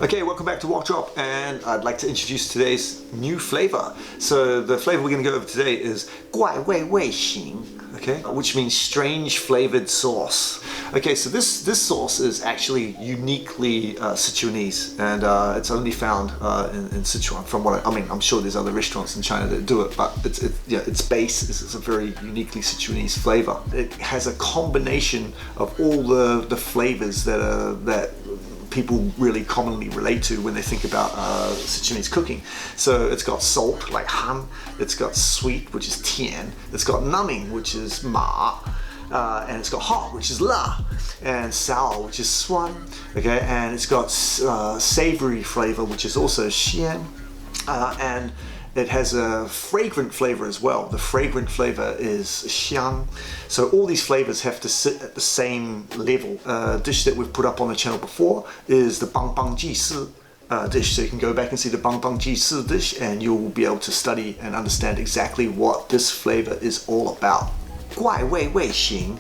Okay, welcome back to Wok Drop, and I'd like to introduce today's new flavor. So the flavor we're going to go over today is Guai Wei Xing, okay, which means strange flavored sauce. Okay, so this sauce is actually uniquely Sichuanese, and it's only found in Sichuan. From what I mean, I'm sure there's other restaurants in China that do it, but its base is a very uniquely Sichuanese flavor. It has a combination of all the flavors that people really commonly relate to when they think about Sichuanese cooking. So it's got salt, like han, it's got sweet, which is tian, it's got numbing, which is ma, and it's got hot, which is la, and sour, which is suan, okay, and it's got savory flavor, which is also xian, and it has a fragrant flavor as well. The fragrant flavor is xiang. So all these flavors have to sit at the same level. A dish that we've put up on the channel before is the bang bang ji si dish. So you can go back and see the bang bang ji si dish, and you'll be able to study and understand exactly what this flavor is all about. Guai Wei Wei Xing.